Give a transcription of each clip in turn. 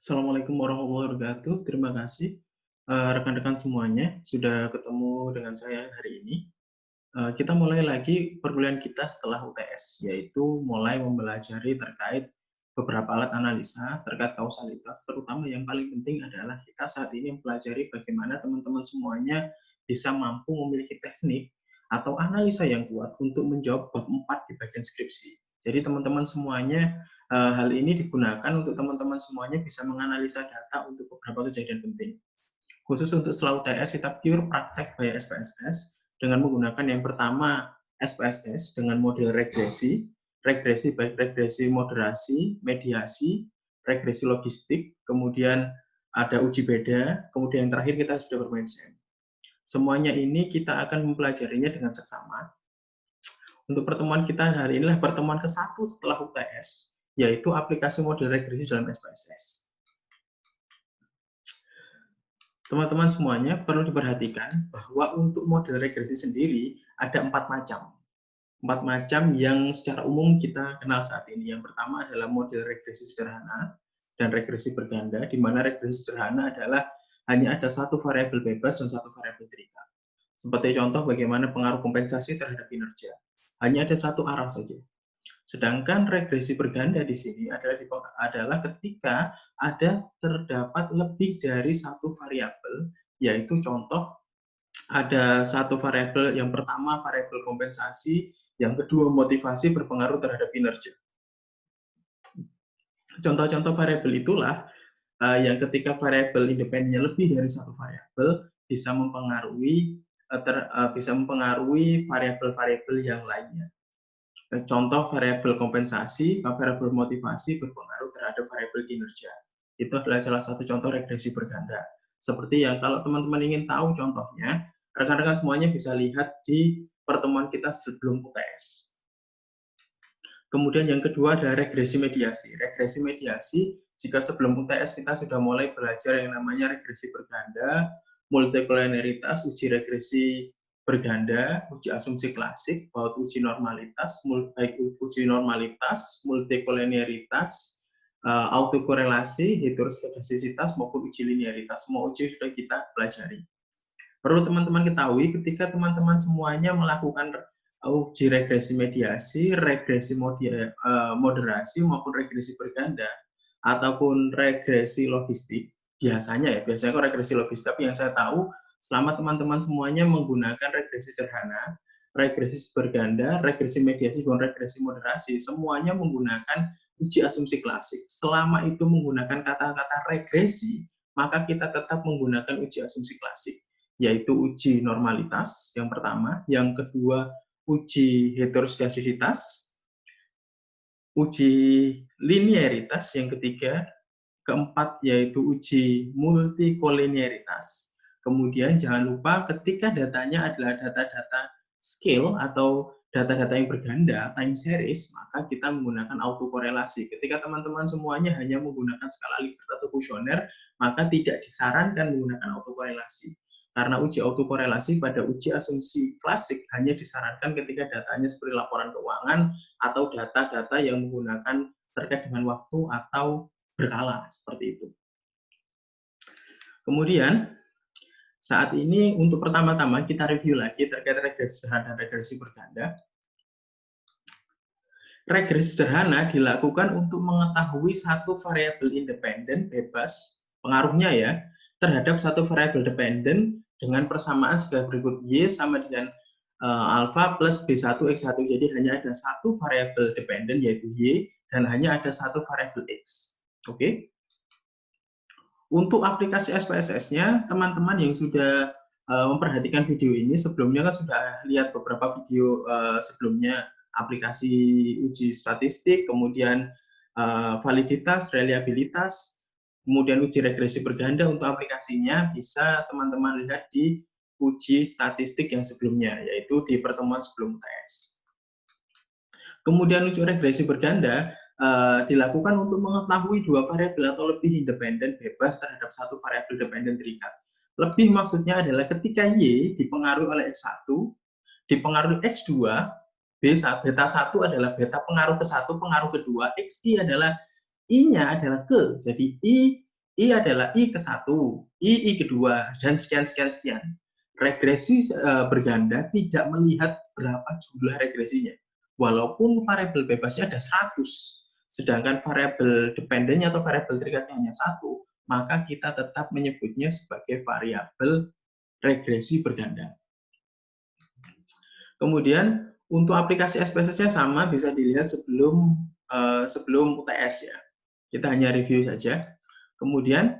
Assalamualaikum warahmatullahi wabarakatuh. Terima kasih, rekan-rekan semuanya sudah ketemu dengan saya hari ini. Kita mulai lagi perkuliahan kita setelah UTS, yaitu mulai mempelajari terkait beberapa alat analisa terkait kausalitas, terutama yang paling penting adalah kita saat ini mempelajari bagaimana teman-teman semuanya bisa mampu memiliki teknik atau analisa yang kuat untuk menjawab bab 4 di bagian skripsi. Jadi teman-teman semuanya, hal ini digunakan untuk teman-teman semuanya bisa menganalisa data untuk beberapa kejadian penting. Khusus untuk setelah UTS, kita pure praktek by SPSS dengan menggunakan yang pertama SPSS dengan model regresi, regresi baik regresi moderasi, mediasi, regresi logistik, kemudian ada uji beda, kemudian yang terakhir kita sudah bermain SEM. Semuanya ini kita akan mempelajarinya dengan seksama. Untuk pertemuan kita hari ini adalah pertemuan ke-1 setelah UTS, yaitu aplikasi model regresi dalam SPSS. Teman-teman semuanya perlu diperhatikan bahwa untuk model regresi sendiri ada 4 macam. 4 macam yang secara umum kita kenal saat ini. Yang pertama adalah model regresi sederhana dan regresi berganda, di mana regresi sederhana adalah hanya ada satu variabel bebas dan satu variabel terikat. Seperti contoh bagaimana pengaruh kompensasi terhadap kinerja. Hanya ada satu arah saja. Sedangkan regresi berganda di sini adalah ketika terdapat lebih dari satu variabel, yaitu contoh ada satu variabel, yang pertama variabel kompensasi, yang kedua motivasi berpengaruh terhadap kinerja. Contoh-contoh variabel itulah yang ketika variabel independennya lebih dari satu variabel bisa mempengaruhi variabel-variabel yang lainnya. Contoh variabel kompensasi, variabel motivasi berpengaruh terhadap variabel kinerja. Itu adalah salah satu contoh regresi berganda. Seperti yang kalau teman-teman ingin tahu contohnya, rekan-rekan semuanya bisa lihat di pertemuan kita sebelum UTS. Kemudian yang kedua ada regresi mediasi. Regresi mediasi, jika sebelum UTS kita sudah mulai belajar yang namanya regresi berganda, multikoliniaritas, uji regresi berganda, uji asumsi klasik, baut uji normalitas, baik uji normalitas, multikoliniaritas, autokorelasi, heteroskedastisitas maupun uji linearitas. Semua uji sudah kita pelajari. Perlu teman-teman ketahui ketika teman-teman semuanya melakukan uji regresi mediasi, regresi moderasi maupun regresi berganda ataupun regresi logistik, biasanya kok regresi logistik, tapi yang saya tahu selama teman-teman semuanya menggunakan regresi sederhana, regresi berganda, regresi mediasi, dan regresi moderasi, semuanya menggunakan uji asumsi klasik. Selama itu menggunakan kata-kata regresi, maka kita tetap menggunakan uji asumsi klasik, yaitu uji normalitas yang pertama, yang kedua uji heteroskedastisitas, uji linearitas yang ketiga, keempat yaitu uji multikolinearitas. Kemudian jangan lupa ketika datanya adalah data-data scale atau data-data yang berganda, time series, maka kita menggunakan autokorelasi. Ketika teman-teman semuanya hanya menggunakan skala Likert atau kuesioner, maka tidak disarankan menggunakan autokorelasi. Karena uji autokorelasi pada uji asumsi klasik hanya disarankan ketika datanya seperti laporan keuangan atau data-data yang menggunakan terkait dengan waktu atau berkala, seperti itu. Kemudian, saat ini untuk pertama-tama kita review lagi terkait regresi sederhana dan regresi berganda. Regresi sederhana dilakukan untuk mengetahui satu variabel independen bebas pengaruhnya terhadap satu variabel dependen dengan persamaan sebagai berikut: Y sama dengan alfa plus B1 X1. Jadi hanya ada satu variabel dependen yaitu Y dan hanya ada satu variabel X. Oke. Untuk aplikasi SPSS-nya, teman-teman yang sudah memperhatikan video ini sebelumnya kan sudah lihat beberapa video sebelumnya, aplikasi uji statistik, kemudian validitas, reliabilitas, kemudian uji regresi berganda. Untuk aplikasinya bisa teman-teman lihat di uji statistik yang sebelumnya, yaitu di pertemuan sebelum tes. Kemudian uji regresi berganda dilakukan untuk mengetahui dua variabel atau lebih independen bebas terhadap satu variabel dependen terikat. Lebih maksudnya adalah ketika Y dipengaruhi oleh X1, dipengaruhi X2, beta 1 adalah beta pengaruh ke 1, pengaruh kedua, XI adalah I-nya adalah ke. Jadi I I adalah I ke-1, I kedua, dan sekian. Regresi berganda tidak melihat berapa jumlah regresinya. Walaupun variabel bebasnya ada 100, sedangkan variabel dependennya atau variabel terikatnya hanya 1, maka kita tetap menyebutnya sebagai variabel regresi berganda. Kemudian untuk aplikasi SPSS-nya sama, bisa dilihat sebelum UTS ya. Kita hanya review saja. Kemudian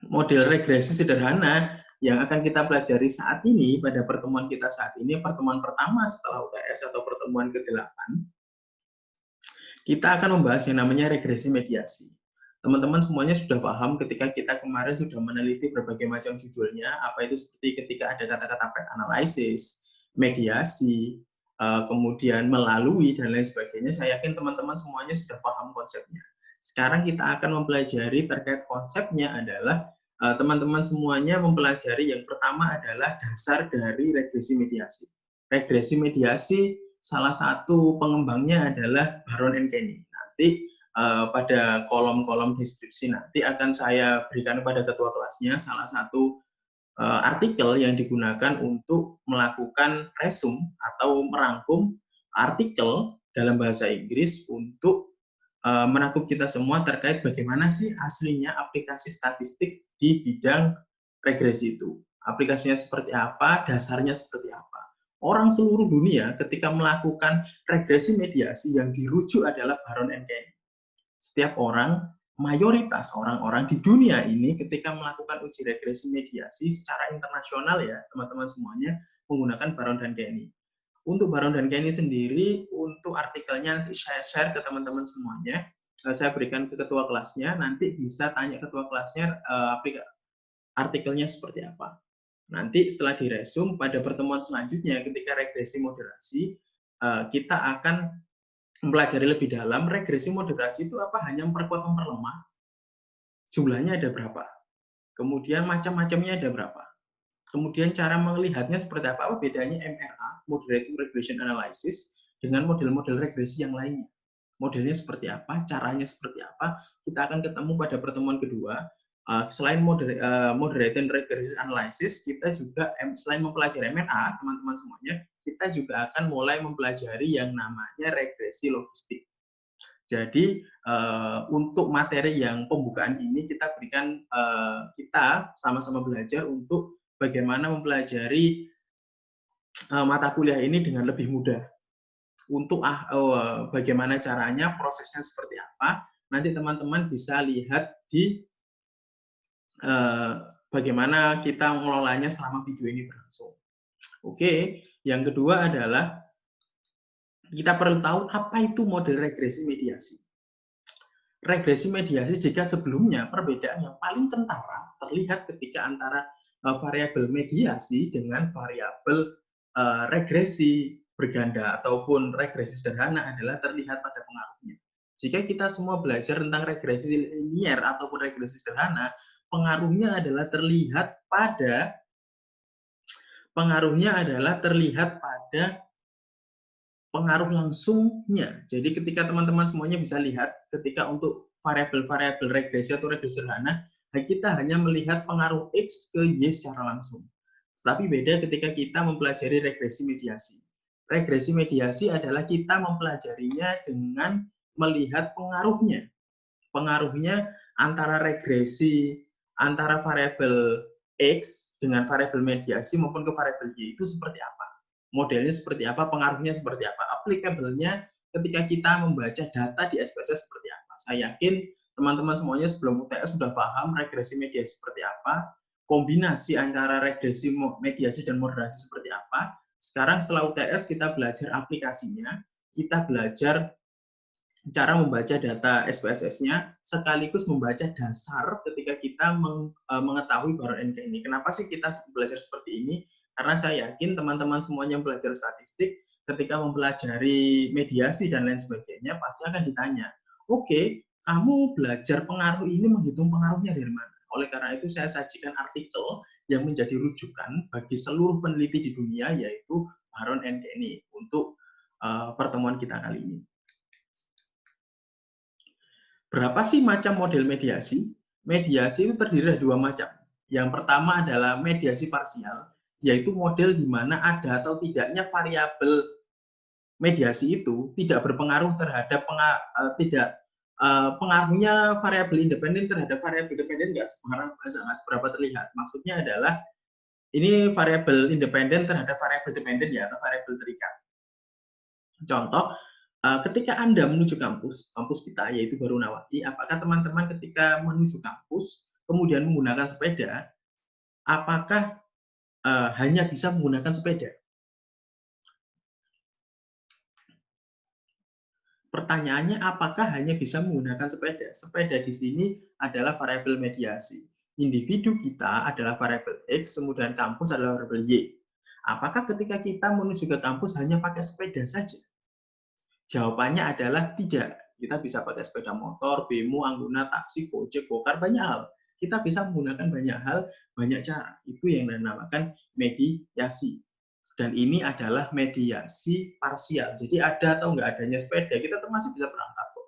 model regresi sederhana yang akan kita pelajari saat ini pada pertemuan kita saat ini, pertemuan pertama setelah UTS atau pertemuan ke-8, kita akan membahas yang namanya regresi mediasi. Teman-teman semuanya sudah paham ketika kita kemarin sudah meneliti berbagai macam judulnya, apa itu seperti ketika ada kata-kata path analysis, mediasi, kemudian melalui, dan lain sebagainya. Saya yakin teman-teman semuanya sudah paham konsepnya. Sekarang kita akan mempelajari terkait konsepnya adalah teman-teman semuanya mempelajari yang pertama adalah dasar dari regresi mediasi. Regresi mediasi salah satu pengembangnya adalah Baron and Kenny. Nanti pada kolom-kolom deskripsi nanti akan saya berikan kepada ketua kelasnya salah satu artikel yang digunakan untuk melakukan resume atau merangkum artikel dalam bahasa Inggris untuk menangkap kita semua terkait bagaimana sih aslinya aplikasi statistik di bidang regresi itu. Aplikasinya seperti apa, dasarnya seperti apa. Orang seluruh dunia ketika melakukan regresi mediasi yang dirujuk adalah Baron and Kenny. Setiap orang, mayoritas orang-orang di dunia ini ketika melakukan uji regresi mediasi secara internasional ya, teman-teman semuanya menggunakan Baron dan Kenny. Untuk Baron dan Kenny sendiri, untuk artikelnya nanti saya share ke teman-teman semuanya. Saya berikan ke ketua kelasnya, nanti bisa tanya ketua kelasnya artikelnya seperti apa. Nanti setelah diresum pada pertemuan selanjutnya ketika regresi moderasi, kita akan mempelajari lebih dalam regresi moderasi itu apa, hanya memperkuat memperlemah, jumlahnya ada berapa, kemudian macam-macamnya ada berapa, kemudian cara melihatnya seperti apa, bedanya MRA, Moderated Regression Analysis, dengan model-model regresi yang lainnya. Modelnya seperti apa, caranya seperti apa, kita akan ketemu pada pertemuan kedua. Selain Moderated Regression Analysis, kita juga selain mempelajari MRA, teman-teman semuanya, kita juga akan mulai mempelajari yang namanya regresi logistik. Jadi untuk materi yang pembukaan ini kita berikan, kita sama-sama belajar untuk bagaimana mempelajari mata kuliah ini dengan lebih mudah. Untuk bagaimana caranya, prosesnya seperti apa, nanti teman-teman bisa lihat di bagaimana kita mengelolanya selama video ini berlangsung. Oke, yang kedua adalah kita perlu tahu apa itu model regresi mediasi. Regresi mediasi jika sebelumnya perbedaan yang paling kentara terlihat ketika antara variabel mediasi dengan variabel regresi berganda ataupun regresi sederhana adalah terlihat pada pengaruhnya. Jika kita semua belajar tentang regresi linier ataupun regresi sederhana, pengaruhnya adalah terlihat pada pengaruh langsungnya. Jadi ketika teman-teman semuanya bisa lihat, ketika untuk variabel-variabel regresi atau regresi sederhana, kita hanya melihat pengaruh X ke Y secara langsung. Tapi beda ketika kita mempelajari regresi mediasi. Regresi mediasi adalah kita mempelajarinya dengan melihat pengaruhnya. Pengaruhnya antara regresi, antara variabel X dengan variabel mediasi maupun ke variabel Y itu seperti apa. Modelnya seperti apa, pengaruhnya seperti apa, applicable-nya ketika kita membaca data di SPSS seperti apa. Saya yakin teman-teman semuanya sebelum UTS sudah paham regresi mediasi seperti apa, kombinasi antara regresi mediasi dan moderasi seperti apa. Sekarang setelah UTS kita belajar aplikasinya, kita belajar cara membaca data SPSS-nya sekaligus membaca dasar ketika kita mengetahui Baron and Kenny. Kenapa sih kita belajar seperti ini? Karena saya yakin teman-teman semuanya yang belajar statistik ketika mempelajari mediasi dan lain sebagainya pasti akan ditanya, oke, kamu belajar pengaruh ini menghitung pengaruhnya dari mana? Oleh karena itu saya sajikan artikel yang menjadi rujukan bagi seluruh peneliti di dunia, yaitu Baron and Kenny untuk pertemuan kita kali ini. Berapa sih macam model mediasi? Mediasi itu terdiri dari dua macam. Yang pertama adalah mediasi parsial, yaitu model di mana ada atau tidaknya variabel mediasi itu tidak berpengaruh terhadap pengaruhnya variabel independen terhadap variabel dependen nggak seberapa terlihat. Maksudnya adalah ini variabel independen terhadap variabel dependen ya, atau variabel terikat. Contoh, ketika Anda menuju kampus kita yaitu Barunawati, apakah teman-teman ketika menuju kampus kemudian menggunakan sepeda, apakah hanya bisa menggunakan sepeda? Pertanyaannya, apakah hanya bisa menggunakan sepeda? Sepeda di sini adalah variabel mediasi. Individu kita adalah variabel X, kemudian kampus adalah variabel Y. Apakah ketika kita menuju ke kampus hanya pakai sepeda saja? Jawabannya adalah tidak. Kita bisa pakai sepeda motor, bemo, anggota, taksi, gojek, gokar, banyak hal. Kita bisa menggunakan banyak hal, banyak cara. Itu yang dinamakan mediasi. Dan ini adalah mediasi parsial. Jadi ada atau nggak adanya sepeda, kita masih bisa berangkat kok.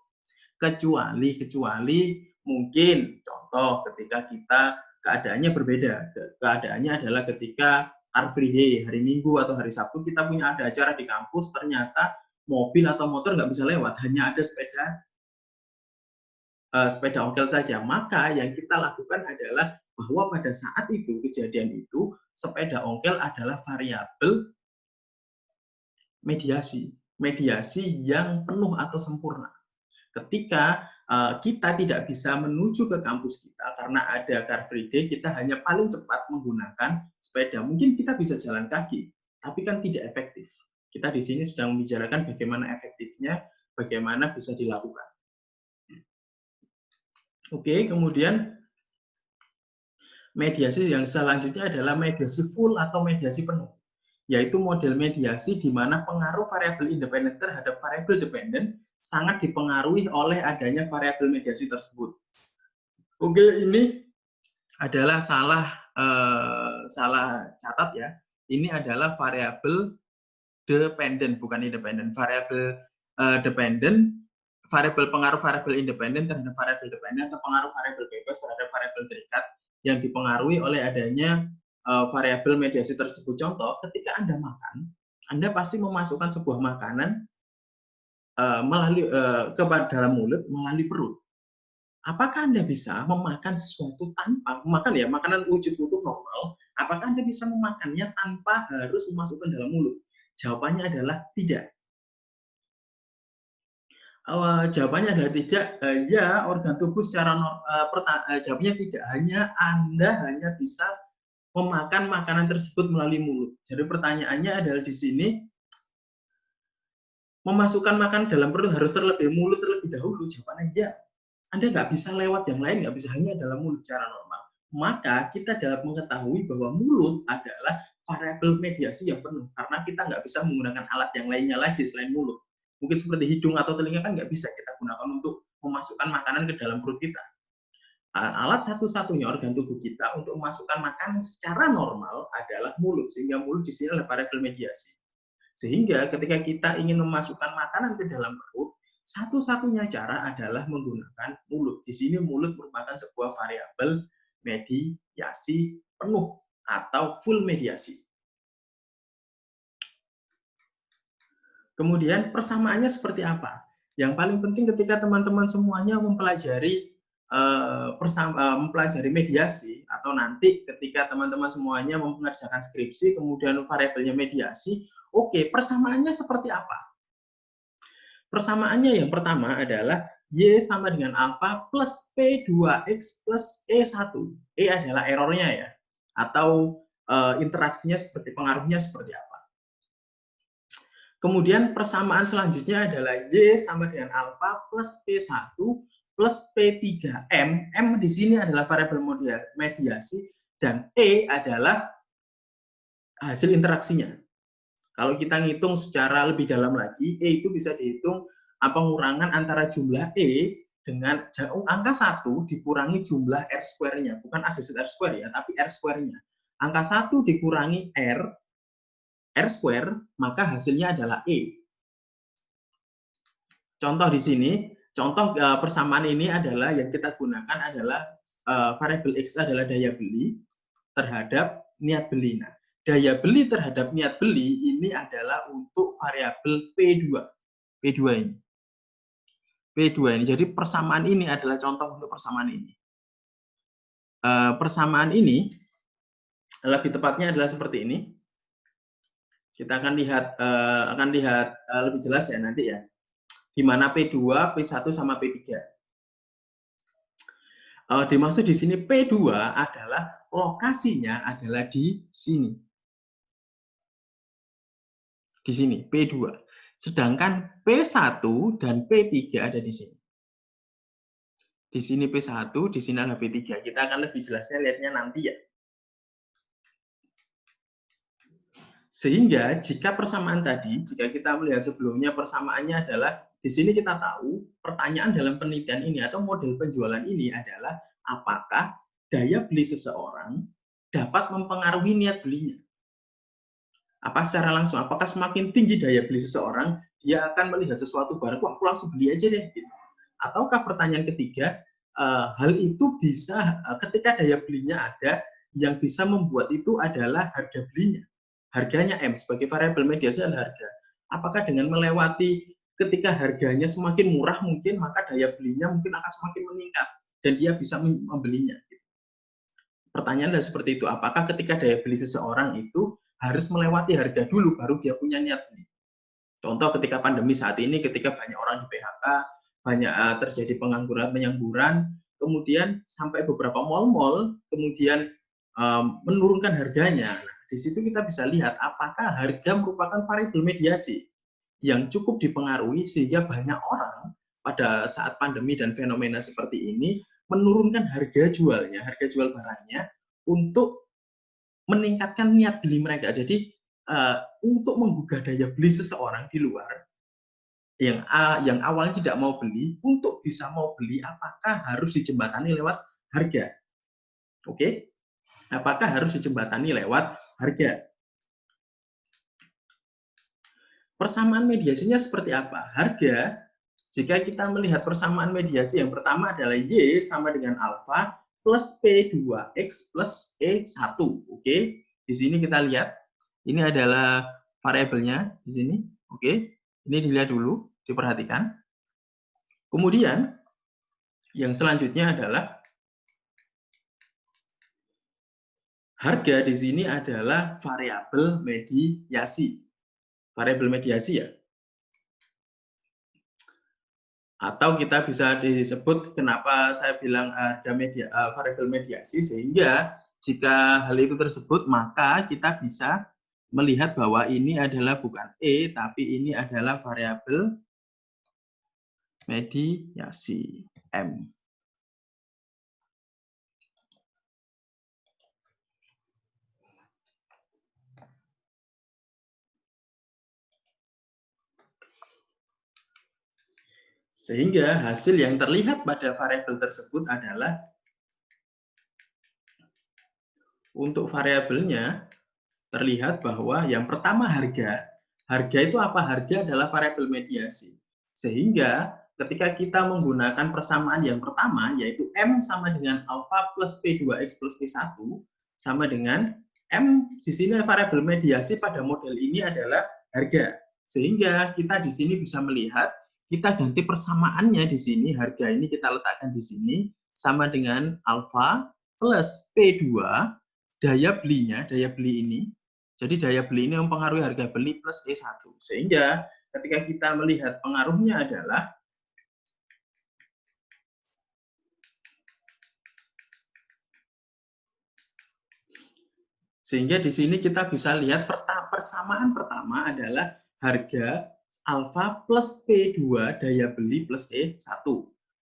Kecuali mungkin contoh ketika kita keadaannya berbeda. Keadaannya adalah ketika Car Free Day, hari Minggu atau hari Sabtu, kita punya ada acara di kampus, ternyata mobil atau motor nggak bisa lewat, hanya ada sepeda ongkel saja. Maka yang kita lakukan adalah bahwa pada saat itu, kejadian itu, sepeda ongkel adalah variabel mediasi. Mediasi yang penuh atau sempurna. Ketika kita tidak bisa menuju ke kampus kita karena ada Car Free Day, kita hanya paling cepat menggunakan sepeda. Mungkin kita bisa jalan kaki, tapi kan tidak efektif. Kita di sini sedang membicarakan bagaimana efektifnya, bagaimana bisa dilakukan. Oke, kemudian mediasi yang selanjutnya adalah mediasi full atau mediasi penuh, yaitu model mediasi di mana pengaruh variabel independen terhadap variabel dependen sangat dipengaruhi oleh adanya variabel mediasi tersebut. Oke, ini adalah salah catat ya. Ini adalah variabel dependen, bukan independen. Variabel dependen, variabel pengaruh variabel independen terhadap variabel dependen, atau pengaruh variabel bebas terhadap variabel terikat yang dipengaruhi oleh adanya variabel mediasi tersebut. Contoh, ketika Anda makan, Anda pasti memasukkan sebuah makanan ke dalam mulut melalui perut. Apakah Anda bisa memakan sesuatu tanpa memakan ya makanan wujud utuh normal? Apakah Anda bisa memakannya tanpa harus memasukkan dalam mulut? Jawabannya adalah tidak. Jawabannya adalah tidak. Ya, organ tubuh secara jawabannya tidak. Anda hanya bisa memakan makanan tersebut melalui mulut. Jadi pertanyaannya adalah di sini, memasukkan makan dalam perut harus mulut terlebih dahulu? Jawabannya ya. Anda nggak bisa lewat yang lain, nggak bisa hanya dalam mulut secara normal. Maka kita dapat mengetahui bahwa mulut adalah variabel mediasi yang penuh, karena kita nggak bisa menggunakan alat yang lainnya lagi selain mulut. Mungkin seperti hidung atau telinga kan nggak bisa kita gunakan untuk memasukkan makanan ke dalam perut kita. Alat satu-satunya organ tubuh kita untuk memasukkan makanan secara normal adalah mulut, sehingga mulut di sini adalah variabel mediasi. Sehingga ketika kita ingin memasukkan makanan ke dalam perut, satu-satunya cara adalah menggunakan mulut. Di sini mulut merupakan sebuah variabel mediasi penuh atau full mediasi. Kemudian persamaannya seperti apa? Yang paling penting ketika teman-teman semuanya mempelajari mediasi, atau nanti ketika teman-teman semuanya mengerjakan skripsi, kemudian variabelnya mediasi, oke, persamaannya seperti apa? Persamaannya yang pertama adalah Y sama dengan alfa plus P2X plus E1. E adalah errornya ya, atau interaksinya seperti, pengaruhnya seperti apa. Kemudian persamaan selanjutnya adalah Y sama dengan alfa plus P1 plus P3M. M di sini adalah variabel mediasi, dan E adalah hasil interaksinya. Kalau kita ngitung secara lebih dalam lagi, E itu bisa dihitung pengurangan antara jumlah E dengan angka 1 dikurangi jumlah R square-nya. Bukan asosiat R square ya, tapi R square-nya. Angka 1 dikurangi R square, maka hasilnya adalah E. Contoh di sini, Contoh persamaan ini adalah yang kita gunakan adalah variabel X adalah daya beli terhadap niat beli. Nah, daya beli terhadap niat beli ini adalah untuk variabel P2. P2 ini. P2 ini. Jadi persamaan ini adalah contoh untuk persamaan ini. Persamaan ini lebih tepatnya adalah seperti ini. Kita akan lihat lebih jelas ya nanti ya. Di mana P2, P1 sama P3. Dimaksud di sini P2 adalah lokasinya adalah di sini. Di sini P2. Sedangkan P1 dan P3 ada di sini. Di sini P1, di sini adalah P3. Kita akan lebih jelasnya lihatnya nanti ya. Sehingga jika persamaan tadi, jika kita melihat sebelumnya persamaannya adalah di sini kita tahu pertanyaan dalam penelitian ini atau model penjualan ini adalah apakah daya beli seseorang dapat mempengaruhi niat belinya. Apa secara langsung, apakah semakin tinggi daya beli seseorang, dia akan melihat sesuatu barang, wah aku langsung beli aja deh. Gitu. Ataukah pertanyaan ketiga, hal itu bisa ketika daya belinya ada, yang bisa membuat itu adalah harga belinya. Harganya M sebagai variabel mediasi adalah harga. Apakah dengan melewati ketika harganya semakin murah mungkin, maka daya belinya mungkin akan semakin meningkat dan dia bisa membelinya. Pertanyaan adalah seperti itu. Apakah ketika daya beli seseorang itu harus melewati harga dulu baru dia punya niat beli? Contoh ketika pandemi saat ini, ketika banyak orang di PHK, banyak terjadi pengangguran, kemudian sampai beberapa mal-mal kemudian menurunkan harganya. Nah, di situ kita bisa lihat apakah harga merupakan variabel mediasi yang cukup dipengaruhi sehingga banyak orang pada saat pandemi dan fenomena seperti ini menurunkan harga jualnya, harga jual barangnya untuk meningkatkan niat beli mereka. Jadi untuk menggugah daya beli seseorang di luar yang awalnya tidak mau beli, untuk bisa mau beli apakah harus dijembatani lewat harga? Oke? Apakah harus dijembatani lewat harga? Persamaan mediasinya seperti apa? Harga, jika kita melihat persamaan mediasi, yang pertama adalah Y sama dengan alfa plus P2X plus E1. Oke? Di sini kita lihat, ini adalah variabelnya di sini. Oke? Ini dilihat dulu, diperhatikan. Kemudian, yang selanjutnya adalah harga di sini adalah variabel mediasi. Variabel mediasi ya. Atau kita bisa disebut kenapa saya bilang ada variabel mediasi, sehingga jika hal itu tersebut maka kita bisa melihat bahwa ini adalah bukan E tapi ini adalah variabel mediasi M. Sehingga hasil yang terlihat pada variabel tersebut adalah untuk variabelnya terlihat bahwa yang pertama harga. Harga itu apa? Harga adalah variabel mediasi. Sehingga ketika kita menggunakan persamaan yang pertama, yaitu M sama dengan alfa plus P2X plus T1, sama dengan M di sini variabel mediasi pada model ini adalah harga. Sehingga kita di sini bisa melihat, kita ganti persamaannya di sini, harga ini kita letakkan di sini, sama dengan alfa plus P2, daya belinya, daya beli ini. Jadi daya beli ini mempengaruhi harga beli plus E1. Sehingga ketika kita melihat pengaruhnya adalah sehingga di sini kita bisa lihat persamaan pertama adalah harga alfa plus P2 daya beli plus E1.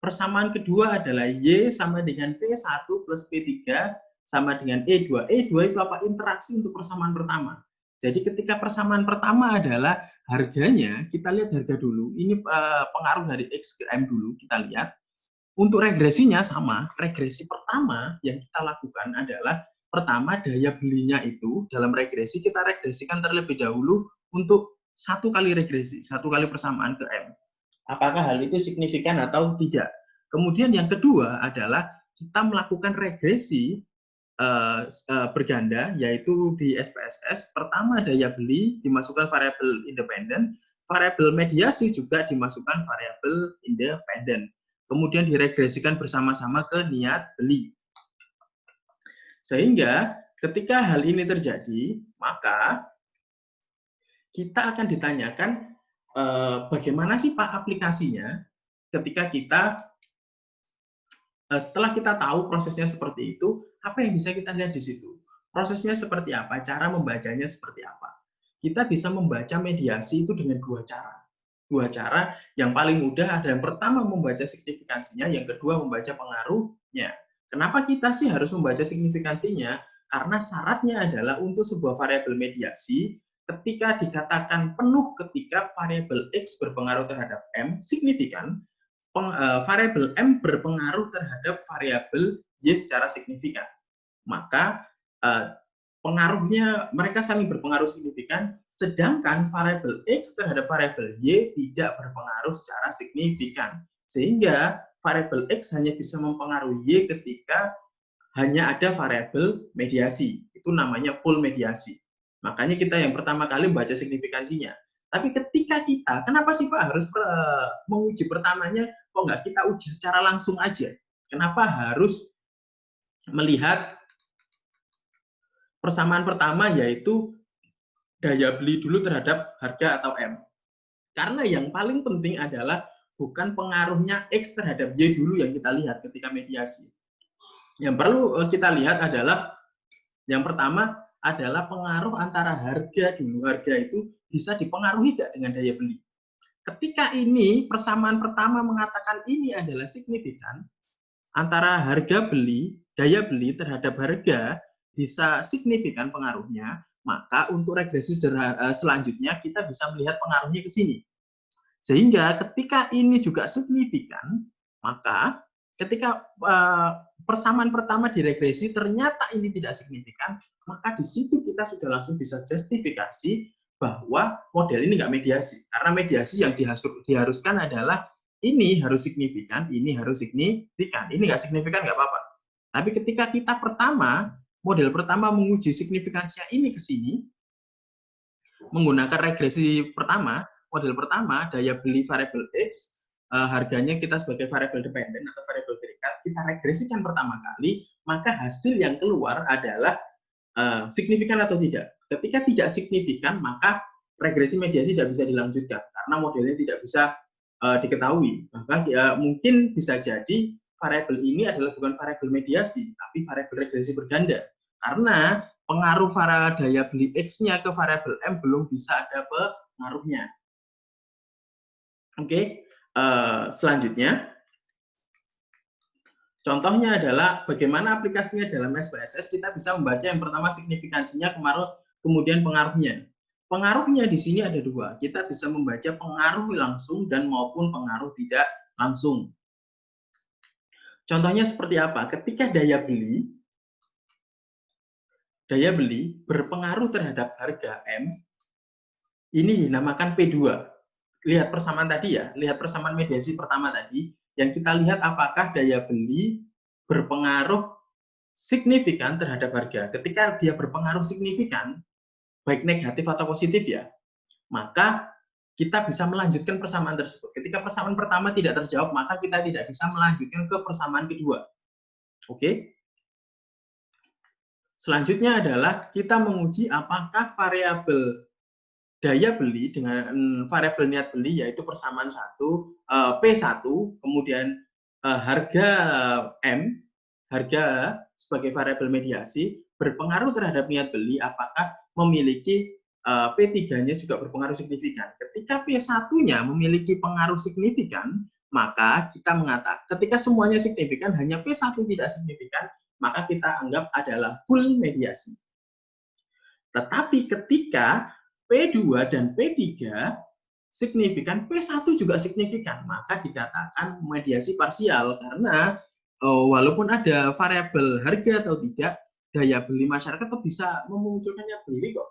Persamaan kedua adalah Y sama dengan P1 plus P3 sama dengan E2. E2 itu apa? Interaksi untuk persamaan pertama. Jadi ketika persamaan pertama adalah harganya, kita lihat harga dulu. Ini pengaruh dari X ke M dulu, kita lihat. Untuk regresinya sama. Regresi pertama yang kita lakukan adalah pertama daya belinya itu dalam regresi kita regresikan terlebih dahulu untuk satu kali regresi, satu kali persamaan ke M. Apakah hal itu signifikan atau tidak? Kemudian yang kedua adalah kita melakukan regresi berganda, yaitu di SPSS. Pertama daya beli dimasukkan variabel independen, variabel mediasi juga dimasukkan variabel independen. Kemudian diregresikan bersama-sama ke niat beli. Sehingga ketika hal ini terjadi, maka kita akan ditanyakan bagaimana sih Pak aplikasinya ketika kita setelah kita tahu prosesnya seperti itu, apa yang bisa kita lihat di situ? Prosesnya seperti apa? Cara membacanya seperti apa? Kita bisa membaca mediasi itu dengan dua cara. Dua cara yang paling mudah adalah yang pertama membaca signifikansinya, yang kedua membaca pengaruhnya. Kenapa kita sih harus membaca signifikansinya? Karena syaratnya adalah untuk sebuah variabel mediasi, ketika dikatakan penuh ketika variabel X berpengaruh terhadap M, signifikan, variabel M berpengaruh terhadap variabel Y secara signifikan. Maka pengaruhnya mereka saling berpengaruh signifikan, sedangkan variabel X terhadap variabel Y tidak berpengaruh secara signifikan. Sehingga variabel X hanya bisa mempengaruhi Y ketika hanya ada variabel mediasi. Itu namanya full mediasi. Makanya kita yang pertama kali membaca signifikansinya. Tapi ketika kita, kenapa sih Pak harus menguji pertamanya, kok nggak kita uji secara langsung aja? Kenapa harus melihat persamaan pertama, yaitu daya beli dulu terhadap harga atau M? Karena yang paling penting adalah bukan pengaruhnya X terhadap Y dulu yang kita lihat ketika mediasi. Yang perlu kita lihat adalah yang pertama adalah pengaruh antara harga dulu. Harga itu bisa dipengaruhi tidak dengan daya beli. Ketika ini persamaan pertama mengatakan ini adalah signifikan, antara harga beli, daya beli terhadap harga bisa signifikan pengaruhnya, maka untuk regresi selanjutnya kita bisa melihat pengaruhnya ke sini. Sehingga ketika ini juga signifikan, maka ketika persamaan pertama diregresi ternyata ini tidak signifikan, maka di situ kita sudah langsung bisa justifikasi bahwa model ini nggak mediasi. Karena mediasi yang diharuskan adalah ini harus signifikan, ini harus signifikan. Ini nggak signifikan nggak apa-apa. Tapi ketika kita model pertama menguji signifikansinya ini ke sini, menggunakan regresi pertama, model pertama, daya beli variabel X, harganya kita sebagai variabel dependen atau variabel terikat, kita regresikan pertama kali, maka hasil yang keluar adalah signifikan atau tidak. Ketika tidak signifikan, maka regresi mediasi tidak bisa dilanjutkan, karena modelnya tidak bisa diketahui. Maka mungkin bisa jadi variabel ini adalah bukan variabel mediasi, tapi variabel regresi berganda. Karena pengaruh daya beli X-nya ke variabel M belum bisa ada pengaruhnya. Oke, selanjutnya, contohnya adalah bagaimana aplikasinya dalam SPSS. Kita bisa membaca yang pertama signifikansinya, kemudian pengaruhnya. Pengaruhnya di sini ada dua. Kita bisa membaca pengaruh langsung dan maupun pengaruh tidak langsung. Contohnya seperti apa? Ketika daya beli berpengaruh terhadap harga M, ini dinamakan P2. Lihat persamaan tadi ya, lihat persamaan mediasi pertama tadi, yang kita lihat apakah daya beli berpengaruh signifikan terhadap harga. Ketika dia berpengaruh signifikan, baik negatif atau positif ya, maka kita bisa melanjutkan persamaan tersebut. Ketika persamaan pertama tidak terjawab, maka kita tidak bisa melanjutkan ke persamaan kedua. Oke? Selanjutnya adalah kita menguji apakah variabel daya beli dengan variabel niat beli, yaitu persamaan P1, kemudian harga M, harga sebagai variabel mediasi, berpengaruh terhadap niat beli, apakah memiliki P3-nya juga berpengaruh signifikan. Ketika P1-nya memiliki pengaruh signifikan, maka kita mengatakan ketika semuanya signifikan, hanya P1 tidak signifikan, maka kita anggap adalah full mediasi. Tetapi ketika P2 dan P3 signifikan, P1 juga signifikan, maka dikatakan mediasi parsial, karena walaupun ada variabel harga atau tidak, daya beli masyarakat tetap bisa memunculkan daya beli kok.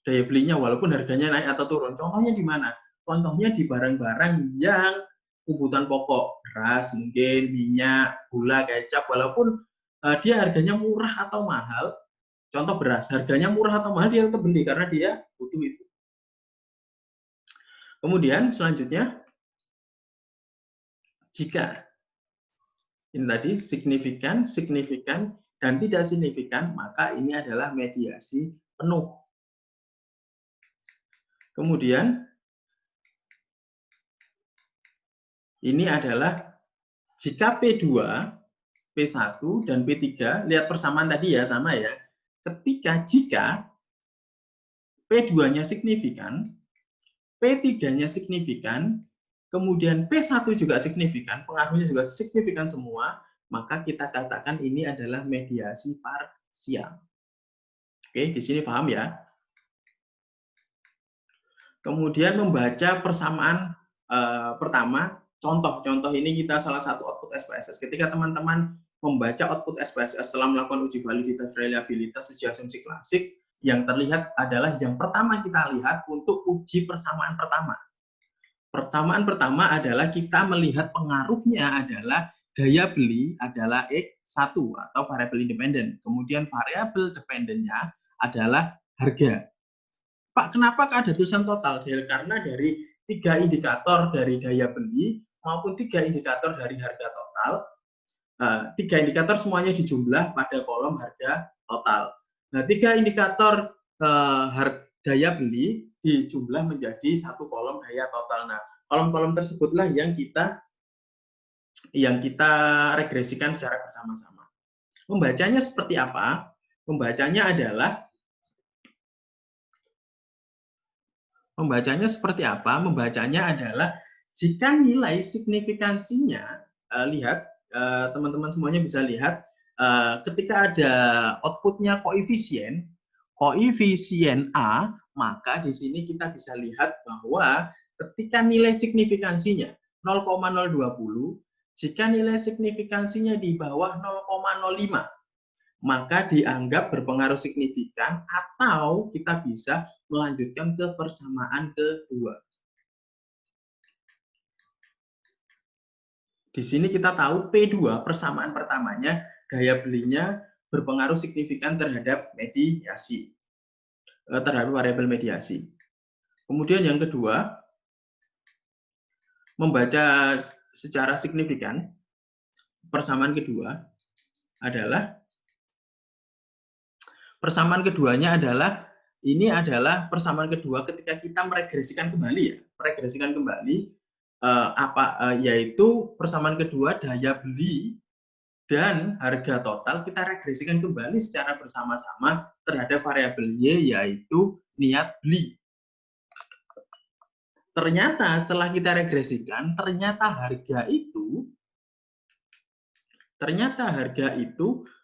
Daya belinya walaupun harganya naik atau turun. Contohnya di mana? contohnya di barang-barang yang kebutuhan pokok, beras mungkin, minyak, gula, kecap, walaupun dia harganya murah atau mahal, contoh beras, harganya murah atau mahal dia tetap beli karena dia butuh itu. Kemudian selanjutnya, jika ini tadi signifikan, signifikan, dan tidak signifikan, maka ini adalah mediasi penuh. Kemudian, ini adalah jika P2, P1, dan P3, lihat persamaan tadi ya, sama ya. Jika P2-nya signifikan, P3-nya signifikan, kemudian P1 juga signifikan, pengaruhnya juga signifikan semua, maka kita katakan ini adalah mediasi parsial. Oke, di sini paham ya? Kemudian membaca persamaan pertama, contoh ini kita salah satu output SPSS. Ketika teman-teman membaca output SPSS setelah melakukan uji validitas reliabilitas, uji asumsi klasik, yang terlihat adalah yang pertama kita lihat untuk uji persamaan pertama. Persamaan pertama adalah kita melihat pengaruhnya adalah daya beli adalah X1 atau variabel independen. Kemudian variabel dependennya adalah harga. Pak, kenapa ada tulisan total? Karena dari 3 indikator dari daya beli maupun 3 indikator dari harga total, 3 indikator semuanya dijumlah pada kolom harga total. Nah, 3 indikator daya beli dijumlah menjadi satu kolom daya total. Nah, kolom-kolom tersebutlah yang kita regresikan secara bersama-sama. Membacanya seperti apa? Membacanya adalah adalah jika nilai signifikansinya, lihat teman-teman semuanya bisa lihat ketika ada outputnya koefisien A, maka di sini kita bisa lihat bahwa ketika nilai signifikansinya 0,020, jika nilai signifikansinya di bawah 0,05, maka dianggap berpengaruh signifikan atau kita bisa melanjutkan ke persamaan kedua. Di sini kita tahu P2 persamaan pertamanya daya belinya berpengaruh signifikan terhadap mediasi, terhadap variabel mediasi. Kemudian yang kedua, membaca secara signifikan persamaan kedua adalah persamaan keduanya adalah ini adalah persamaan kedua ketika kita meregresikan kembali ya, yaitu persamaan kedua daya beli dan harga total kita regresikan kembali secara bersama-sama terhadap variabel Y yaitu niat beli. Ternyata setelah kita regresikan, ternyata harga itu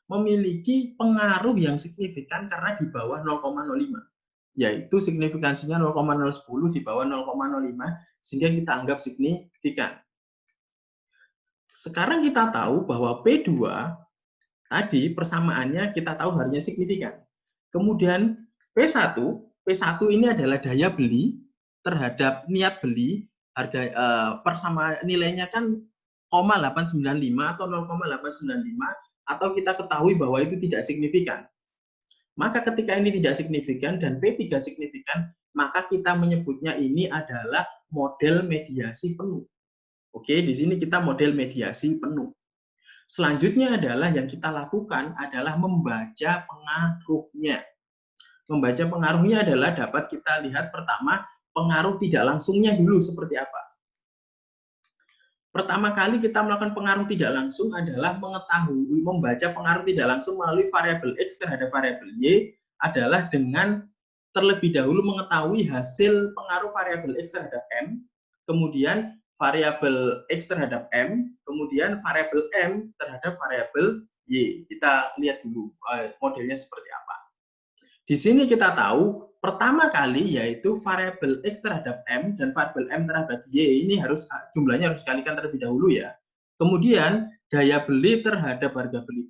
memiliki pengaruh yang signifikan karena di bawah 0,05, yaitu signifikansinya 0,010 di bawah 0,05, sehingga kita anggap signifikan. Sekarang kita tahu bahwa P2 tadi persamaannya kita tahu harganya signifikan. Kemudian P1 ini adalah daya beli terhadap niat beli, harga persamaan nilainya kan 0,895 atau 0,895, atau kita ketahui bahwa itu tidak signifikan. Maka ketika ini tidak signifikan dan P3 signifikan, maka kita menyebutnya ini adalah model mediasi penuh. Oke, di sini kita model mediasi penuh. Selanjutnya adalah yang kita lakukan adalah membaca pengaruhnya. Membaca pengaruhnya adalah dapat kita lihat pertama pengaruh tidak langsungnya dulu seperti apa. Pertama kali kita melakukan pengaruh tidak langsung adalah membaca pengaruh tidak langsung melalui variabel X terhadap variabel Y adalah dengan terlebih dahulu mengetahui hasil pengaruh variabel X terhadap M, kemudian variabel X terhadap M, kemudian variabel M terhadap variabel Y. Kita lihat dulu modelnya seperti apa. Di sini kita tahu pertama kali yaitu variabel X terhadap M dan variabel M terhadap Y ini jumlahnya harus dikalikan terlebih dahulu ya. Kemudian daya beli terhadap harga beli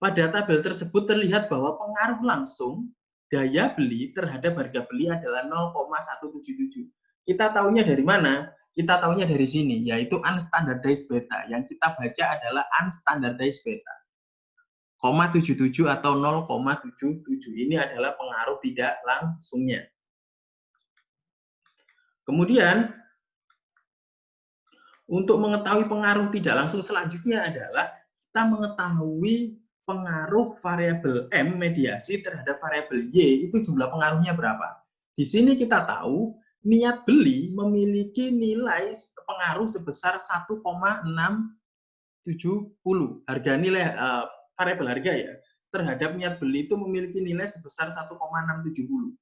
pada tabel tersebut terlihat bahwa pengaruh langsung daya beli terhadap harga beli adalah 0,177. Kita tahunya dari mana? Kita tahunya dari sini, yaitu unstandardized beta. Yang kita baca adalah unstandardized beta. 0,77 atau 0,77. Ini adalah pengaruh tidak langsungnya. Kemudian, untuk mengetahui pengaruh tidak langsung selanjutnya adalah kita mengetahui pengaruh variabel M mediasi terhadap variabel Y, itu jumlah pengaruhnya berapa. Di sini kita tahu niat beli memiliki nilai pengaruh sebesar 1,670. Harga nilai variabel harga ya terhadap niat beli itu memiliki nilai sebesar 1,670.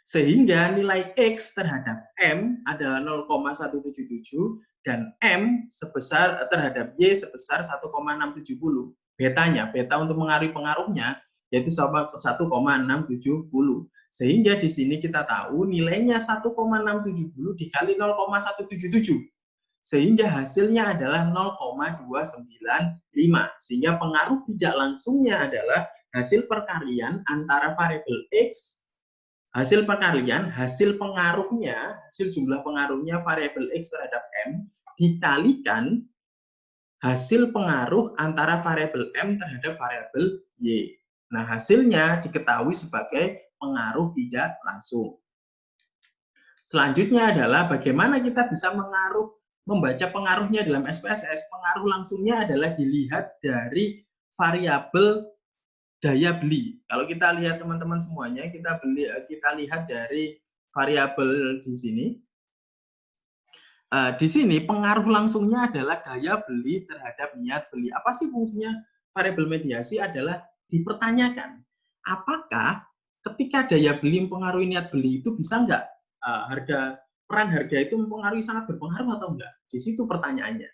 Sehingga nilai X terhadap M adalah 0,177 dan M sebesar terhadap Y sebesar 1,670. Betanya, beta untuk mengaruhi pengaruhnya yaitu 1,670. Sehingga di sini kita tahu nilainya 1,670 dikali 0,177. Sehingga hasilnya adalah 0,295. Sehingga pengaruh tidak langsungnya adalah hasil perkalian antara variabel X, hasil perkalian, hasil pengaruhnya, hasil jumlah pengaruhnya variabel X terhadap M dikalikan hasil pengaruh antara variabel M terhadap variabel Y. Nah, hasilnya diketahui sebagai pengaruh tidak langsung. Selanjutnya adalah bagaimana kita bisa membaca pengaruhnya dalam SPSS. Pengaruh langsungnya adalah dilihat dari variabel daya beli. Kalau kita lihat teman-teman semuanya, kita lihat dari variabel di sini. Di sini pengaruh langsungnya adalah daya beli terhadap niat beli. Apa sih fungsinya variabel mediasi? Adalah dipertanyakan, apakah ketika daya beli mempengaruhi niat beli itu bisa nggak peran harga itu mempengaruhi, sangat berpengaruh atau enggak? Di situ pertanyaannya.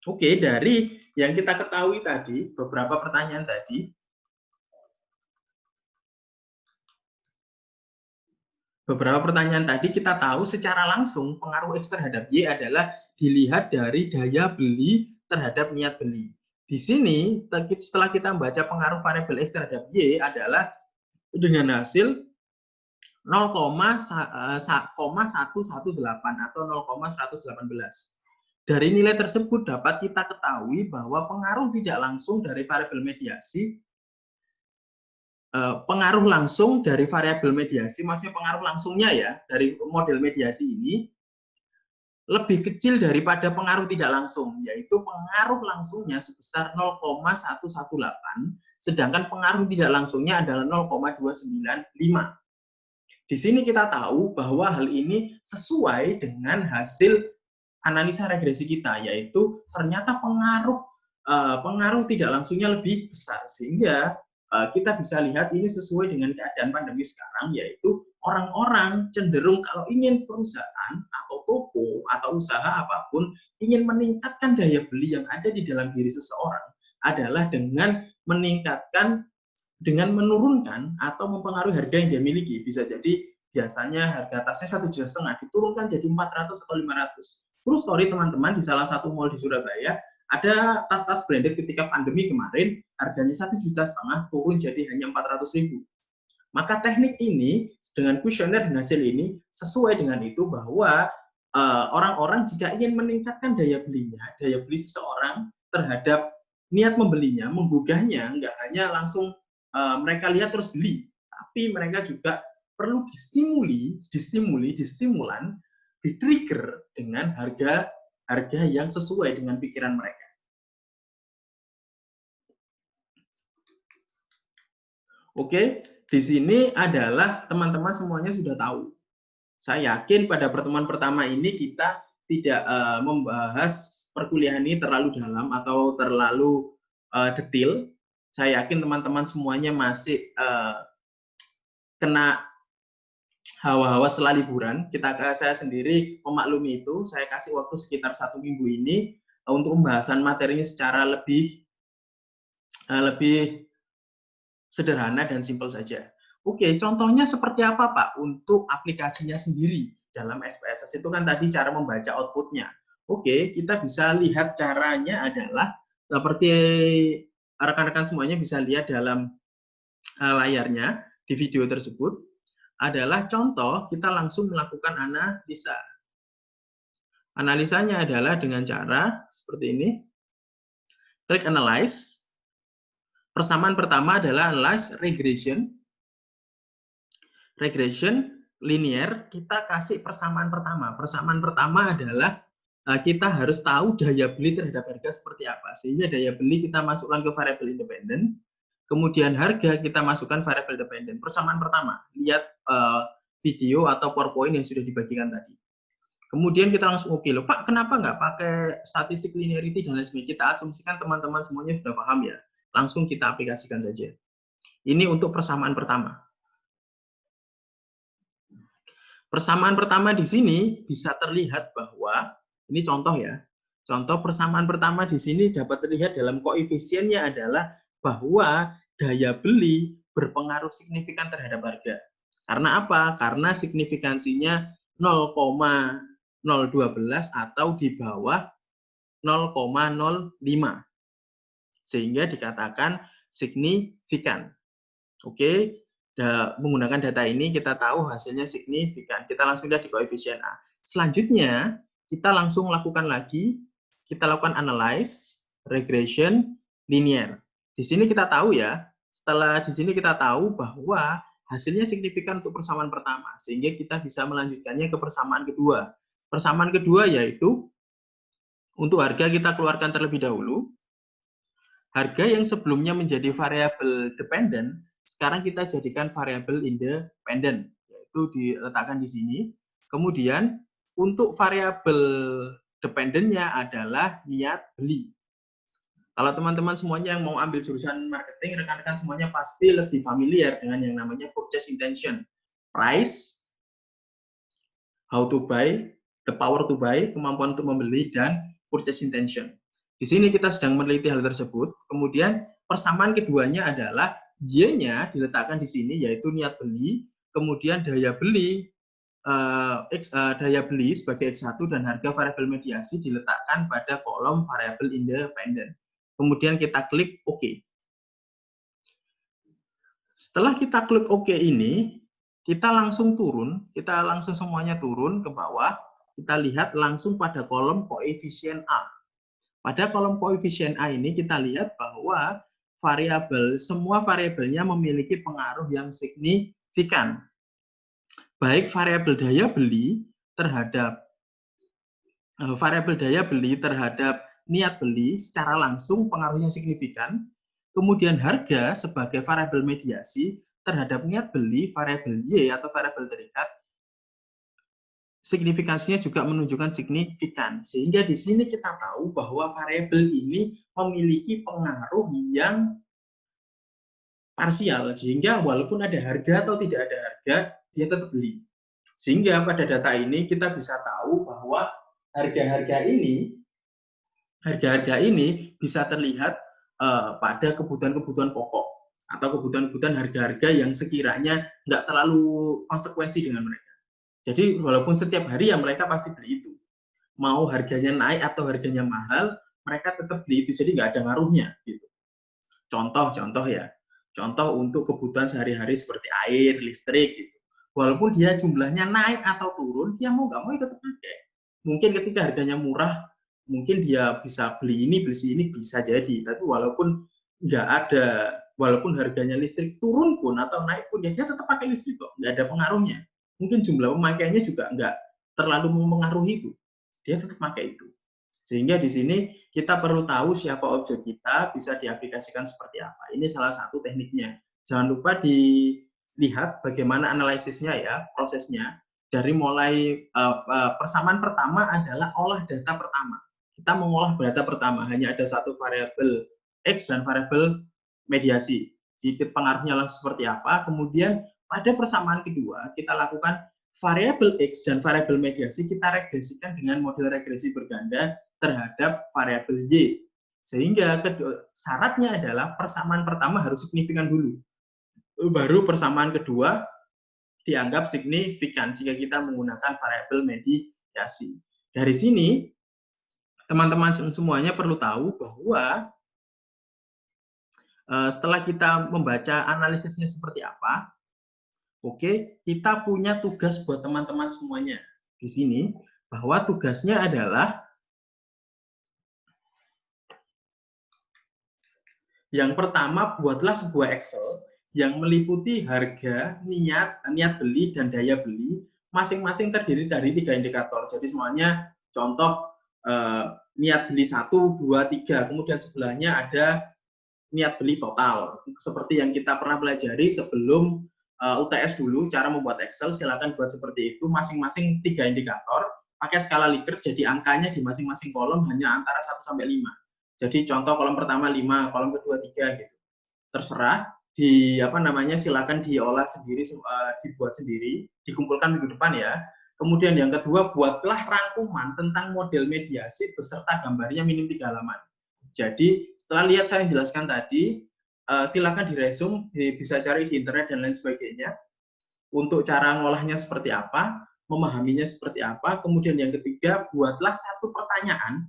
Oke, dari yang kita ketahui tadi, beberapa pertanyaan tadi, kita tahu secara langsung pengaruh X terhadap Y adalah dilihat dari daya beli terhadap niat beli. Di sini setelah kita membaca pengaruh variabel X terhadap Y adalah dengan hasil 0,118 atau 0,118. Dari nilai tersebut dapat kita ketahui bahwa pengaruh tidak langsung dari variabel mediasi, pengaruh langsung dari variabel mediasi, maksudnya pengaruh langsungnya ya dari model mediasi ini lebih kecil daripada pengaruh tidak langsung, yaitu pengaruh langsungnya sebesar 0,118, sedangkan pengaruh tidak langsungnya adalah 0,295. Di sini kita tahu bahwa hal ini sesuai dengan hasil analisa regresi kita, yaitu ternyata pengaruh tidak langsungnya lebih besar, sehingga kita bisa lihat ini sesuai dengan keadaan pandemi sekarang, yaitu orang-orang cenderung kalau ingin perusahaan atau toko atau usaha apapun ingin meningkatkan daya beli yang ada di dalam diri seseorang adalah dengan menurunkan atau mempengaruhi harga yang dia miliki. Bisa jadi biasanya harga tasnya 1,5 juta diturunkan jadi 400 atau 500. True story teman-teman, di salah satu mall di Surabaya ada tas-tas branded ketika pandemi kemarin harganya 1,5 juta turun jadi hanya 400.000. Maka teknik ini dengan kuesioner dan hasil ini sesuai dengan itu bahwa orang-orang jika ingin meningkatkan daya beli seseorang terhadap niat membelinya, menggugahnya, nggak hanya langsung mereka lihat terus beli, tapi mereka juga perlu distimulan, di-trigger dengan harga yang sesuai dengan pikiran mereka. Oke, di sini adalah teman-teman semuanya sudah tahu. Saya yakin pada pertemuan pertama ini kita tidak membahas perkuliahan ini terlalu dalam atau terlalu detail. Saya yakin teman-teman semuanya masih kena hawa-hawa setelah liburan. Saya sendiri memaklumi itu. Saya kasih waktu sekitar 1 minggu ini untuk pembahasan materinya secara lebih sederhana dan simpel saja. Oke, contohnya seperti apa Pak untuk aplikasinya sendiri dalam SPSS? Itu kan tadi cara membaca outputnya. Oke, kita bisa lihat caranya adalah seperti rekan-rekan semuanya bisa lihat dalam layarnya. di video tersebut adalah contoh kita langsung melakukan analisa. Analisanya adalah dengan cara seperti ini. Klik Analyze. Persamaan pertama adalah Analyze Regression. Regression linear, kita kasih persamaan pertama. Persamaan pertama adalah kita harus tahu daya beli terhadap harga seperti apa. Sehingga daya beli kita masukkan ke variabel independen. Kemudian harga kita masukkan variabel dependen. Persamaan pertama, lihat video atau PowerPoint yang sudah dibagikan tadi. Kemudian kita langsung oke loh, Pak, kenapa nggak pakai statistik linearity dan lain sebagainya? Kita asumsikan teman-teman semuanya sudah paham ya. Langsung kita aplikasikan saja. Ini untuk persamaan pertama. Persamaan pertama di sini bisa terlihat bahwa, ini contoh ya, contoh persamaan pertama di sini dapat terlihat dalam koefisiennya adalah bahwa daya beli berpengaruh signifikan terhadap harga. Karena apa? Karena signifikansinya 0,012 atau di bawah 0,05. Sehingga dikatakan signifikan. Oke, menggunakan data ini kita tahu hasilnya signifikan. Kita langsung lihat di koefisien A. Selanjutnya, kita langsung lakukan lagi, kita lakukan analyze, regression, linear. Di sini kita tahu ya, setelah di sini kita tahu bahwa hasilnya signifikan untuk persamaan pertama, sehingga kita bisa melanjutkannya ke persamaan kedua. Persamaan kedua yaitu, untuk harga kita keluarkan terlebih dahulu, harga yang sebelumnya menjadi variabel dependen, sekarang kita jadikan variabel independen, yaitu diletakkan di sini. Kemudian untuk variabel dependennya adalah niat beli. Kalau teman-teman semuanya yang mau ambil jurusan marketing, rekan-rekan semuanya pasti lebih familiar dengan yang namanya purchase intention. Price, how to buy, the power to buy, kemampuan untuk membeli, dan purchase intention. Di sini kita sedang meneliti hal tersebut. Kemudian persamaan keduanya adalah Y-nya diletakkan di sini, yaitu niat beli, kemudian daya beli sebagai X1 dan harga variabel mediasi diletakkan pada kolom variabel independen. Kemudian kita klik OK. Setelah kita klik OK ini, kita langsung turun, kita langsung semuanya turun ke bawah, kita lihat langsung pada kolom koefisien A. Pada kolom koefisien A ini kita lihat bahwa semua variabelnya memiliki pengaruh yang signifikan. Baik variabel daya beli terhadap niat beli secara langsung pengaruhnya signifikan. Kemudian harga sebagai variabel mediasi terhadap niat beli variabel Y atau variabel terikat signifikansinya juga menunjukkan signifikan. Sehingga di sini kita tahu bahwa variabel ini memiliki pengaruh yang parsial, sehingga walaupun ada harga atau tidak ada harga, dia tetap beli. Sehingga pada data ini kita bisa tahu bahwa harga-harga ini bisa terlihat pada kebutuhan-kebutuhan pokok atau kebutuhan-kebutuhan harga-harga yang sekiranya nggak terlalu konsekuensi dengan mereka. Jadi walaupun setiap hari ya mereka pasti beli itu. Mau harganya naik atau harganya mahal, mereka tetap beli itu. Jadi nggak ada ngaruhnya. Gitu. Contoh ya. Contoh untuk kebutuhan sehari-hari seperti air, listrik. Gitu. Walaupun dia jumlahnya naik atau turun, dia mau nggak mau tetap pakai. Mungkin ketika harganya murah, mungkin dia bisa beli ini, bisa jadi. Tapi walaupun harganya listrik turun pun atau naik pun, ya dia tetap pakai listrik kok. Nggak ada pengaruhnya. Mungkin jumlah pemakaiannya juga nggak terlalu mempengaruhi itu. Dia tetap pakai itu. Sehingga di sini kita perlu tahu siapa objek kita, bisa diaplikasikan seperti apa. Ini salah satu tekniknya. Jangan lupa dilihat bagaimana analisisnya ya, prosesnya. Dari mulai persamaan pertama adalah olah data pertama. Kita mengolah data pertama, hanya ada satu variabel X dan variabel mediasi. Jadi pengaruhnya langsung seperti apa, kemudian pada persamaan kedua, kita lakukan variabel X dan variabel mediasi, kita regresikan dengan model regresi berganda terhadap variabel Y. Sehingga syaratnya adalah persamaan pertama harus signifikan dulu. Baru persamaan kedua dianggap signifikan jika kita menggunakan variabel mediasi. Dari sini, teman-teman semuanya perlu tahu bahwa setelah kita membaca analisisnya seperti apa, Oke, kita punya tugas buat teman-teman semuanya di sini, bahwa tugasnya adalah yang pertama, buatlah sebuah Excel yang meliputi harga, niat beli, dan daya beli, masing-masing terdiri dari 3 indikator. Jadi semuanya contoh niat beli 1, 2, 3, kemudian sebelahnya ada niat beli total. Seperti yang kita pernah pelajari sebelum UTS dulu, cara membuat Excel, silakan buat seperti itu, masing-masing 3 indikator, pakai skala Likert, jadi angkanya di masing-masing kolom hanya antara 1 sampai 5. Jadi contoh kolom pertama 5, kolom kedua 3 gitu. Terserah silakan diolah sendiri, dibuat sendiri, dikumpulkan minggu depan ya. Kemudian yang kedua, buatlah rangkuman tentang model mediasi beserta gambarnya minim 3 halaman. Jadi setelah lihat saya jelaskan tadi, silakan diresum, bisa cari di internet dan lain sebagainya. Untuk cara ngolahnya seperti apa, memahaminya seperti apa. Kemudian yang ketiga, buatlah satu pertanyaan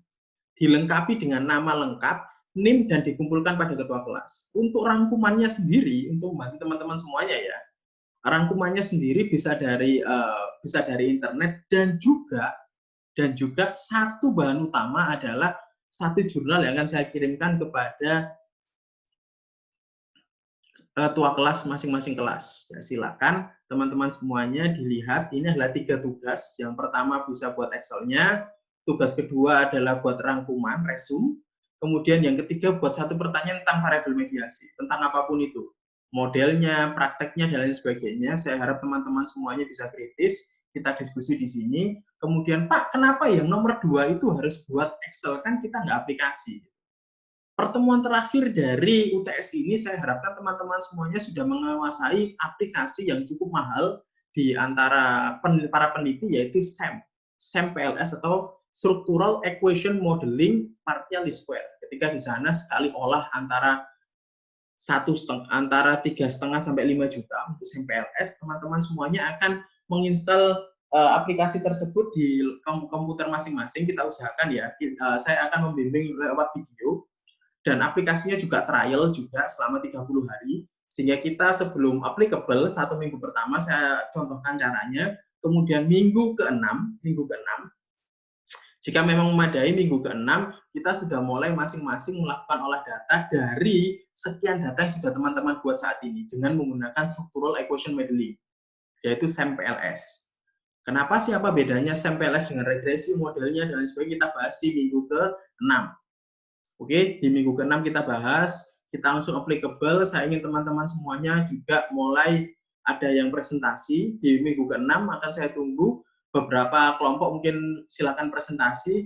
dilengkapi dengan nama lengkap, NIM, dan dikumpulkan pada ketua kelas. Untuk rangkumannya sendiri, untuk membantu teman-teman semuanya ya, rangkumannya sendiri bisa dari internet, dan juga satu bahan utama adalah satu jurnal yang akan saya kirimkan kepada ketua kelas masing-masing kelas. Ya, silakan teman-teman semuanya dilihat. Ini adalah 3 tugas. Yang pertama bisa buat Excel-nya, tugas kedua adalah buat rangkuman, resume. Kemudian yang ketiga buat satu pertanyaan tentang variabel mediasi, tentang apapun itu. Modelnya, prakteknya, dan lain sebagainya. Saya harap teman-teman semuanya bisa kritis, kita diskusi di sini. Kemudian, Pak, kenapa yang nomor 2 itu harus buat Excel? Kan kita nggak aplikasi. Pertemuan terakhir dari UTS ini saya harapkan teman-teman semuanya sudah menguasai aplikasi yang cukup mahal di antara para peneliti, yaitu SEM PLS atau Structural Equation Modeling Partial Square. Ketika di sana sekali olah antara 3,5 sampai 5 juta untuk SEM PLS, teman-teman semuanya akan menginstal aplikasi tersebut di komputer masing-masing. Kita usahakan ya, saya akan membimbing lewat video. Dan aplikasinya juga trial juga selama 30 hari, sehingga kita sebelum applicable 1 minggu pertama saya contohkan caranya, kemudian minggu ke-6, jika memang memadai minggu ke-6, kita sudah mulai masing-masing melakukan olah data dari sekian data yang sudah teman-teman buat saat ini dengan menggunakan Structural Equation Modeling, yaitu SEM PLS. Kenapa sih, apa bedanya SEM PLS dengan regresi, modelnya, dan lain sebagainya, kita bahas di minggu ke-6. Oke, di minggu ke-6 kita bahas, kita langsung applicable. Saya ingin teman-teman semuanya juga mulai ada yang presentasi. Di minggu ke-6 akan saya tunggu beberapa kelompok, mungkin silakan presentasi.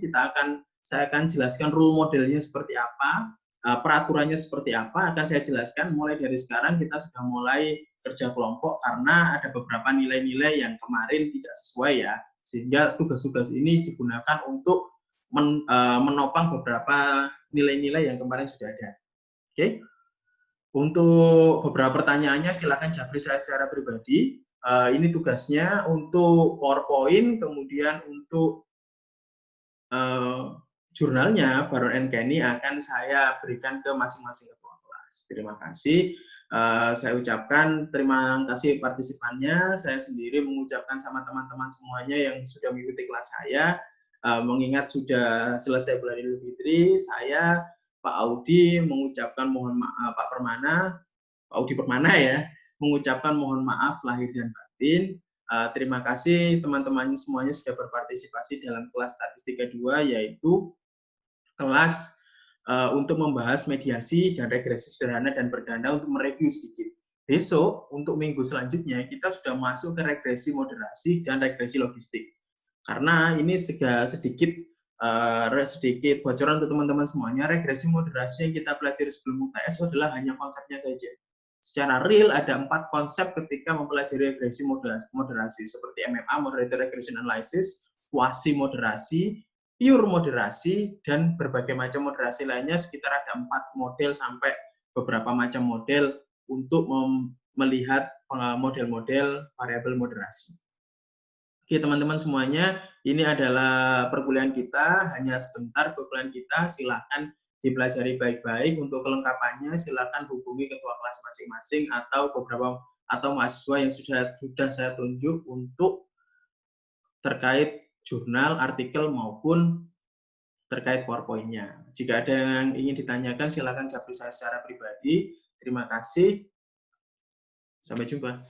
Saya akan jelaskan rule modelnya seperti apa, peraturannya seperti apa, akan saya jelaskan. Mulai dari sekarang kita sudah mulai kerja kelompok karena ada beberapa nilai-nilai yang kemarin tidak sesuai ya, sehingga tugas-tugas ini digunakan untuk menopang beberapa nilai-nilai yang kemarin sudah ada. Oke, untuk beberapa pertanyaannya silakan japri saya secara pribadi. Ini tugasnya untuk PowerPoint, kemudian untuk jurnalnya Baron and Kenny akan saya berikan ke masing-masing ketua kelas. Terima kasih. Saya ucapkan terima kasih partisipannya. Saya sendiri mengucapkan sama teman-teman semuanya yang sudah mengikuti kelas saya. Mengingat sudah selesai bulan Idul Fitri, saya Pak Audi mengucapkan mohon maaf, Pak Audi Permana ya, mengucapkan mohon maaf lahir dan batin. Terima kasih teman-teman semuanya sudah berpartisipasi dalam kelas Statistika 2, yaitu kelas untuk membahas mediasi dan regresi sederhana dan berganda untuk mereview sedikit. Besok untuk minggu selanjutnya kita sudah masuk ke regresi moderasi dan regresi logistik. Karena ini sedikit bocoran untuk teman-teman semuanya, regresi moderasi yang kita pelajari sebelum UTS adalah hanya konsepnya saja. Secara real ada 4 konsep ketika mempelajari regresi moderasi seperti MMA, Moderated Regression Analysis, kuasi moderasi, pure moderasi, dan berbagai macam moderasi lainnya. Sekitar ada 4 model sampai beberapa macam model untuk melihat model-model variabel moderasi. Oke teman-teman semuanya, ini adalah perkuliahan kita, hanya sebentar perkuliahan kita, silakan dipelajari baik-baik. Untuk kelengkapannya silakan hubungi ketua kelas masing-masing atau beberapa atau mahasiswa yang sudah saya tunjuk untuk terkait jurnal, artikel, maupun terkait PowerPoint-nya. Jika ada yang ingin ditanyakan, silakan japri saya secara pribadi. Terima kasih. Sampai jumpa.